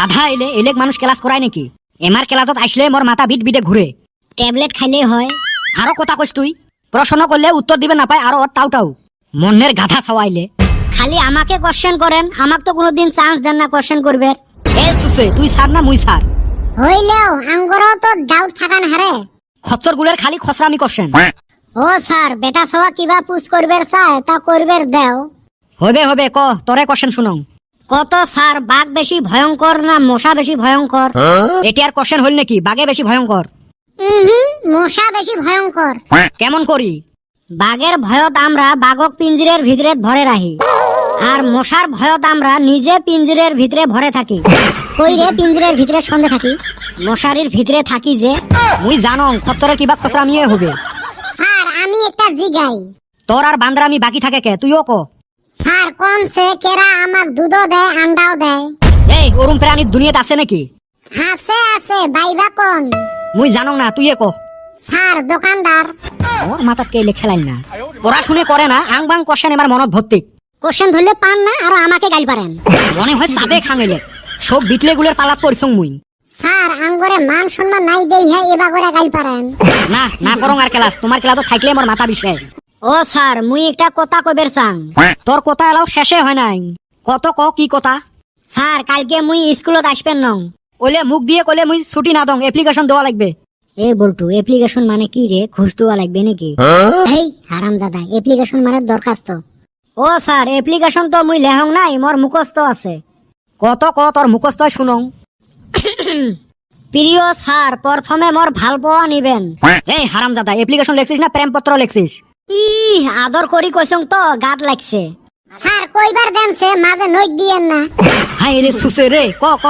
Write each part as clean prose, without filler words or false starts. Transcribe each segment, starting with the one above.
গাধা এলে এলেক মানুষ ক্লাস করায় নাকি? এমার ক্লাসত আসলে মোর মাথা বিট বিটে ঘুরে। ট্যাবলেট খাইলে হয়। আরো কথা কইস তুই, প্রশ্ন করলে উত্তর দিবে না পায়, আরো টাউ টাউ মনের গাধা ছাওয়াইলে। খালি আমাকে কোশ্চেন করেন, আমাক তো কোনোদিন চান্স দেন না কোশ্চেন করবে। এ সুসে তুই ছাড় না মুই ছাড় হইলেও আঙ্গরও তো ডাউট থাকান হারে। খচ্চর গুলের খালি খসরামি কোশ্চেন। ও স্যার বেটা সওয়া কিবা পুষ করবের চায় তা করবের দেও। হবে হবে ক তোরে কোশ্চেন শুনং। কত স্যার বাঘ বেশি ভয়ঙ্কর না মশা বেশি ভয়ঙ্কর? এটি আর কোশ্চেন হইল নাকি? বাঘে বেশি ভয়ঙ্কর। মশা বেশি ভয়ঙ্কর। কেমন করি? বাঘের ভয়ত আমরা বাঘক পিঞ্জিরের ভিতরে ভরে রাখি, আর মশার ভয়ত আমরা নিজে পিঞ্জিরের ভিতরে ভরে থাকি। কই রে পিঞ্জিরের ভিতরে সন্ধে থাকি, মশারির ভিতরে থাকি যে। মুই জানং খচ্চরের কিবা খসরামিয়ে হবে। স্যার আমি একটা জিগাই। তোর আর বান্দরামি বাকি থাকে কে? তুইও ক। স্যার কোন সে কেরা আমাক দুধও দেয় আন্ডাও দেয়? এই ওরম প্রাণী দুনিয়াতে আছে নাকি? আছে আছে বাইবা কোন? মুই জানং না, তুই ক। স্যার দোকানদার। ওর মাথাত কেলে খেলাই না, পড়াশুনে করে না, আং বাং কোশ্চেন এবার মনত ভর্তি। কোশ্চেন ধরলে পান না আর আমাকে গাইল পারেন। মনে হয় সাদে খাঙেলে সব বিটলে গুলের পালাত পড়ছং মুই। স্যার আঙ্গরে মান সম্মান নাই দেই হ্যাঁ এবা করে গাইল পারেন। না না করং আর ক্লাস, তোমার ক্লাস তো থাকলে মোর মাথা বিষয়। ও স্যার মুই একটা কথা কইবের চাং। তোর কথা এলাও শেষে হয় নাই, কত ক কি কথা? স্যার কালকে মুই স্কুলত আসবেন নং। ওলে মুখ দিয়ে কলে মুই ছুটি না দং, অ্যাপ্লিকেশন দেওয়া লাগবে। এ বল্টু অ্যাপ্লিকেশন মানে কি রে? ঘুষ দেওয়া লাগবে নাকি? এই হারামজাদা অ্যাপ্লিকেশন মানে দরখাস্ত। ও স্যার অ্যাপ্লিকেশন তো মুই লেহং নাই, মোর মুখস্থ আছে। কত ক তোর মুখস্থ শুনং। প্রিয় স্যার প্রথমে মোর ভাল পাওয়া নিবেন। এই হারামজাদা অ্যাপ্লিকেশন লেখছিস না প্রেমপত্র লেখছিস? আদর করি কইছং তো গাত লাগছে। স্যার কইবার দেনছে মাঝে নইট দিয়েন না। হাই রে সুসে রে, ক ক।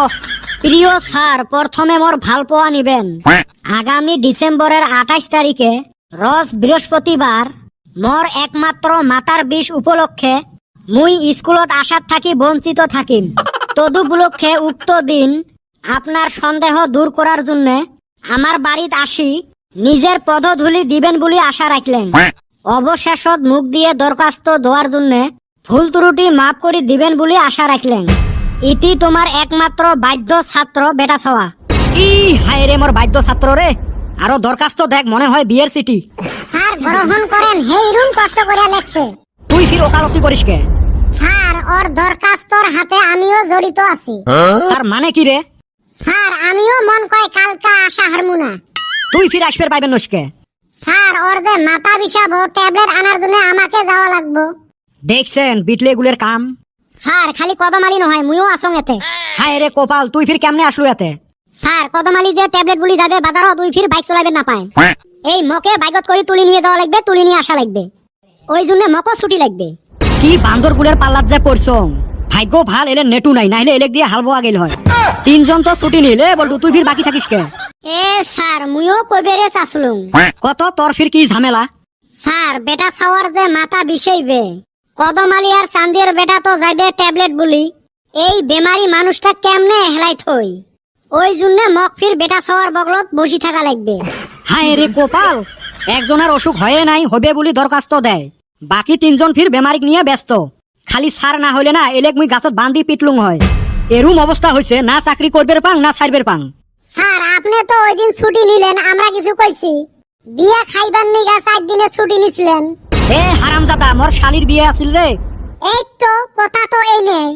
প্রিয় স্যার প্রথমে মোর ভাল পাওয়া নিবেন। আগামী ডিসেম্বরের 28 তারিখে রোজ বৃহস্পতিবার মোর একমাত্র মাতার বিষ উপলক্ষে মুই স্কুলত আসার থাকি বঞ্চিত থাকিম। তদুপলক্ষে উক্ত দিন আপনার সন্দেহ দূর করার জন্য আমার বাড়িত আসি নিজের পদধূলি দিবেন বলে আশা রাখলেন। অবশেষত মুখ দিয়ে দরখাস্ত দেওয়ার জন্য ভুল ত্রুটি মাফ করে দিবেন বলে আশা রাখলেন। ইতি তোমার একমাত্র বাধ্য ছাত্র বেটা ছাওয়া। ই হাই রে মোর বাধ্য ছাত্র রে, আরো দরখাস্ত দেখ মনে হয় বিয়ের সিটি। স্যার গ্রহণ করেন, হেই রুম কষ্ট করে লেখছে। তুই ফির ওকালতি করিস কে? স্যার ওর দরখাস্তর হাতে আমিও জড়িত আছি। তার মানে কি রে? স্যার আমিও মন কয় কালকা আশা হারমু না। তুই ফির আসবে পাইবেন নসকে? স্যার ওর যে মাথা বিষাবো ট্যাবলেট আনার জন্য আমাকে যাওয়া লাগবো। দেখছেন বিটলে গুলের কাম। স্যার খালি কদমালি নহয় মুইও আসং এতে। হায় রে কপাল, তুই ফির কেমনে আসলু এতে? স্যার কদমালি যে ট্যাবলেট বলি যাবে বাজারও তুই ফির বাইক চলাইবে না পায়। এই মকে বাইকত করে তুলি নিয়ে যাওয়া লাগবে, তুলি নিয়ে আসা লাগবে, ওই জন্য মকও ছুটি লাগবে। কি বান্দর গুলের পাল্লাত যে পড়ছং, ভাগ্য ভাল এলে নেটু নাই, নাইলে এলেক দিয়ে হাল বোয়া গেল হয়। তিনজন তো ছুটি নিলে বলতো, তুই ফির বাকি থাকিস কে? এ স্যার মুইও কইবেরে চাসলুম। কত তোর ফির কি ঝামেলা? স্যার বেটা ছাওয়ার যে মাথা বিষাইবে, কদমালি আর চান্দির বেটা তো যাইবে ট্যাবলেট বলি, এই বেমারি মানুষটা কেমনে হেলাই থই, ওই জন্য মক ফির বেটা ছাওয়ার বগলত বসি থাকা লাগবে। হায় রে কপাল, একজনের অসুখ হয়ে নাই হবে বলি দরখাস্ত দেয়, বাকি তিনজন ফির বেমারিক নিয়ে ব্যস্ত। খালি সার না হইলে না এলেক মুই গাছত বান্ধি পিটলুং হয়। এরুম অবস্থা হয়েছে, না চাকরি করবে পাং না ছাড়বের পাং। স্যার আপনি তো ওই দিন ছুটি নিলেন, আমরা কিছু কইছি? বিয়া খাইবার নিগা 4 দিনের ছুটি নিছিলেন। এ হারামজাদা, মোর শালির বিয়ে আছিল রে। এই তো কথা তো এই নেই,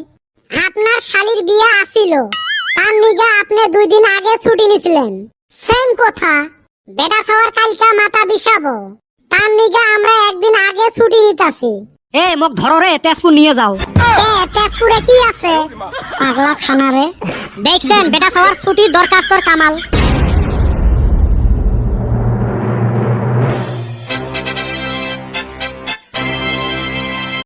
আপনার শালির বিয়া আসিল, তার নিগা আপনি 2 দিন আগে ছুটি নিছিলেন। সেম কথা, বেটা ছাওয়ার কালকা মাথা বিষাবো, তার নিগা আমরা 1 দিন আগে ছুটি নিতাছি। এ মোক ধরো রে, তেজপুর নিয়ে যাও। তেজপুরে কি আছে? পাগলা খানা রে। দেখছেন বেটা ছাওয়ার ছুটির দরখাস্তর কামাল।